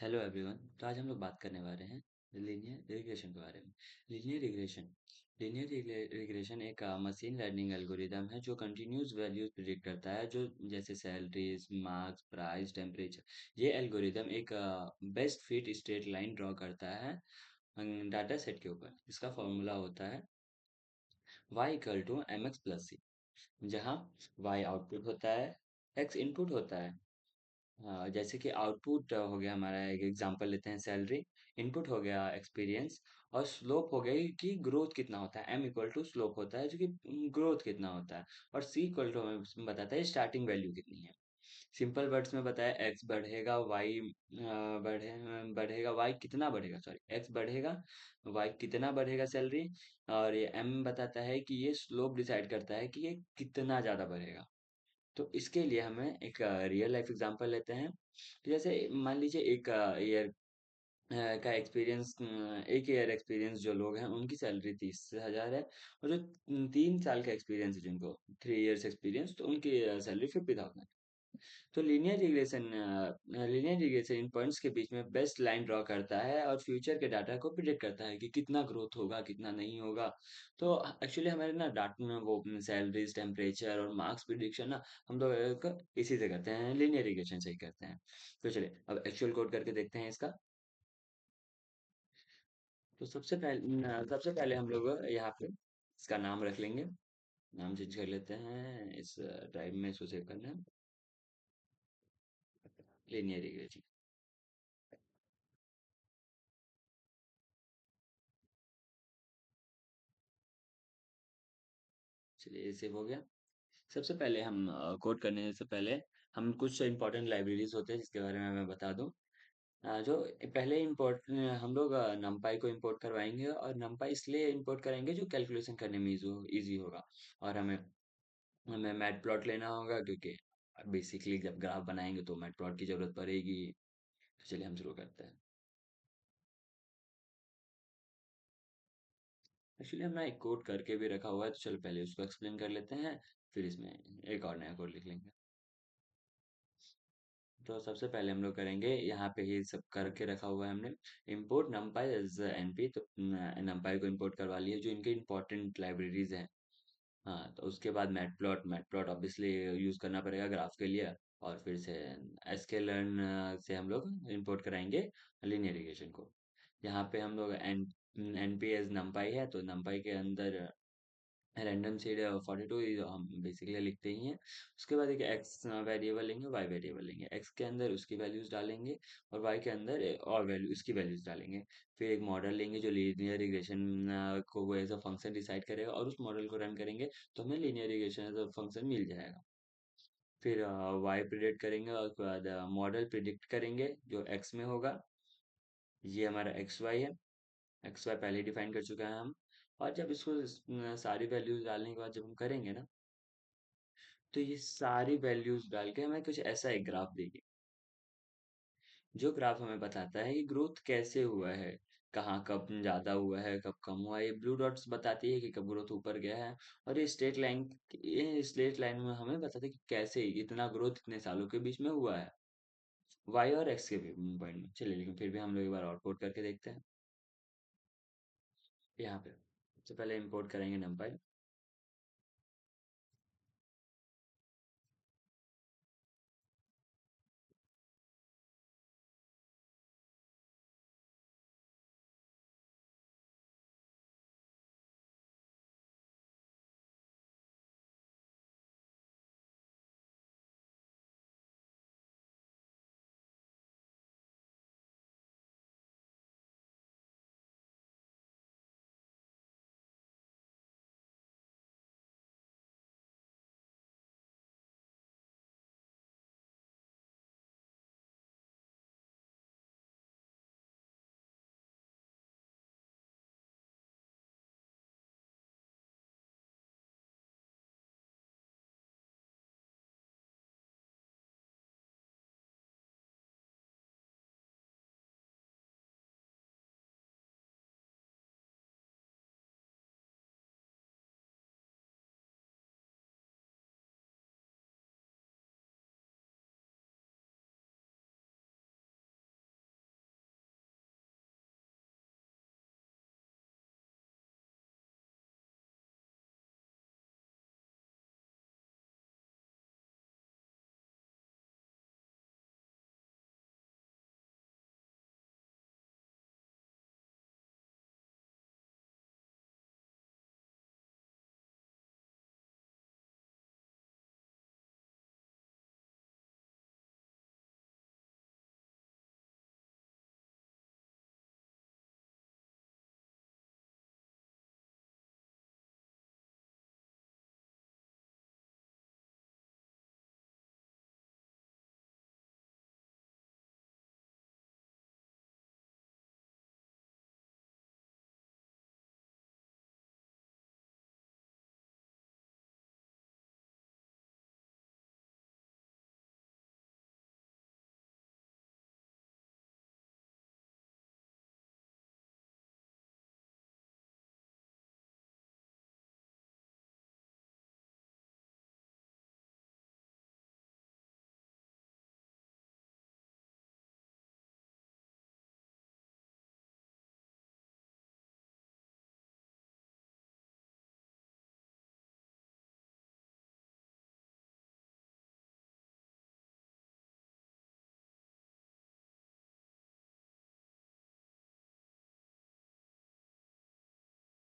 Hello everyone. तो आज हम लोग बात करने वाले हैं लीनियर रिग्रेशन के बारे में। लीनियर रिग्रेशन एक मशीन लर्निंग एल्गोरिदम है जो कंटिन्यूस वैल्यूज प्रिडिक्ट करता है, जो जैसे सैलरीज, मार्क्स, प्राइस, टेम्परेचर। ये एल्गोरिदम एक best fit straight line draw करता है डाटा सेट के ऊपर। इसका फॉर्मूला होता है y equal to m x plus c, जहाँ y आउटपुट होता है, x इनपुट होता है। हाँ, जैसे कि आउटपुट हो गया हमारा, एक एग्जांपल लेते हैं सैलरी। इनपुट हो गया एक्सपीरियंस। और स्लोप हो गई कि ग्रोथ कितना होता है, एम इक्वल टू स्लोप होता है जो कि ग्रोथ कितना होता है। और सी इक्वल टू हमें बताता है स्टार्टिंग वैल्यू कितनी है। सिंपल वर्ड्स में बताया, एक्स बढ़ेगा, वाई बढ़ेगा, वाई कितना बढ़ेगा, सॉरी एक्स बढ़ेगा, वाई कितना बढ़ेगा सैलरी। और ये एम बताता है कि ये स्लोप डिसाइड करता है कि ये कितना ज़्यादा बढ़ेगा। तो इसके लिए हमें एक रियल लाइफ एग्जांपल लेते हैं। तो जैसे मान लीजिए एक ईयर का एक्सपीरियंस, एक ईयर एक्सपीरियंस जो लोग हैं उनकी सैलरी 30,000 है। और जो 3 साल का एक्सपीरियंस है, जिनको 3 इयर्स एक्सपीरियंस, तो उनकी सैलरी 50,000। तो लीनियर रिग्रेशन इन पॉइंट्स के बीच में बेस्ट लाइन ड्रॉ करता है और फ्यूचर के डाटा को प्रिडिक्ट करता है कि कितना ग्रोथ होगा, कितना नहीं होगा। तो एक्चुअली हमारे ना डाटा में वो सैलरीज, टेम्परेचर और मार्क्स प्रिडिक्शन ना हम लोग इसी से करते हैं, लीनियर रिग्रेशन से ही करते हैं। तो चलिए अब एक्चुअल कोड करके देखते हैं इसका। तो सबसे पहले हम लोग यहाँ पे इसका नाम रख लेंगे। नाम चेंज कर लेते हैं, इस ड्राइव में इसको सेव करना है, लीनियर रिग्रेशन। चलिए ये सेव हो गया। सबसे पहले हम कोड करने से पहले हम कुछ इंपॉर्टेंट लाइब्रेरीज होते हैं जिसके बारे में मैं बता दूं। जो पहले इंपोर्ट हम लोग नमपाई को इंपोर्ट करवाएंगे, और नमपाई इसलिए इंपोर्ट करेंगे जो कैलकुलेशन करने में इजी होगा। और हमें हमें मैट प्लॉट लेना होगा, क्योंकि बेसिकली जब ग्राफ बनाएंगे तो मैट प्लॉट की जरूरत पड़ेगी। तो चलिए हम शुरू करते हैं। एक्चुअली हमने एक कोड करके भी रखा हुआ है, तो चलो पहले उसको एक्सप्लेन कर लेते हैं, फिर इसमें एक और नया कोड लिख लेंगे। तो सबसे पहले हम लोग करेंगे, यहाँ पे ही सब करके रखा हुआ है हमने, import numpy एज np। तो numpy को इंपोर्ट करवा लिए, जो इनके इंपॉर्टेंट लाइब्रेरीज हैं। हाँ, तो उसके बाद मैटप्लॉट ऑब्वियसली यूज़ करना पड़ेगा ग्राफ के लिए। और फिर से sklearn से हम लोग इंपोर्ट कराएंगे लीनियर रिग्रेशन को। यहाँ पे हम लोग np एज numpy है, तो numpy के अंदर रैंडम सीड 42 हम बेसिकली लिखते ही हैं। उसके बाद एक एक्स वेरिएबल लेंगे, वाई वेरिएबल लेंगे, एक्स के अंदर उसकी वैल्यूज डालेंगे, और वाई के अंदर और वैल्यू उसकी वैल्यूज डालेंगे। फिर एक मॉडल लेंगे जो लीनियर रिग्रेशन को वो एज अ फंक्शन डिसाइड करेगा, और उस मॉडल को रन करेंगे तो हमें linear regression as a function मिल जाएगा। फिर वाई प्रिडिक्ट करेंगे, और उसके बाद मॉडल प्रिडिक्ट करेंगे जो एक्स में होगा। ये हमारा एक्स वाई है। एक्स वाई पहले डिफाइन कर चुके हैं हम। और जब इसको सारी वैल्यूज डालने के बाद जब हम करेंगे ना, तो ये सारी वैल्यूज डाल के हमें कुछ ऐसा एक ग्राफ देगी, जो ग्राफ हमें बताता है कि ग्रोथ कैसे हुआ है, कहाँ कब ज़्यादा हुआ है, कब कम हुआ है। ये ब्लू डॉट्स बताती है कि कब ग्रोथ ऊपर गया है। और ये स्ट्रेट लाइन में हमें बताता है कि कैसे इतना ग्रोथ इतने सालों के बीच में हुआ है, वाई और एक्स के पॉइंट में। चलिए लेकिन फिर भी हम लोग एक बार आउटपुट करके देखते हैं। यहाँ पे सबसे पहले इंपोर्ट करेंगे numpy।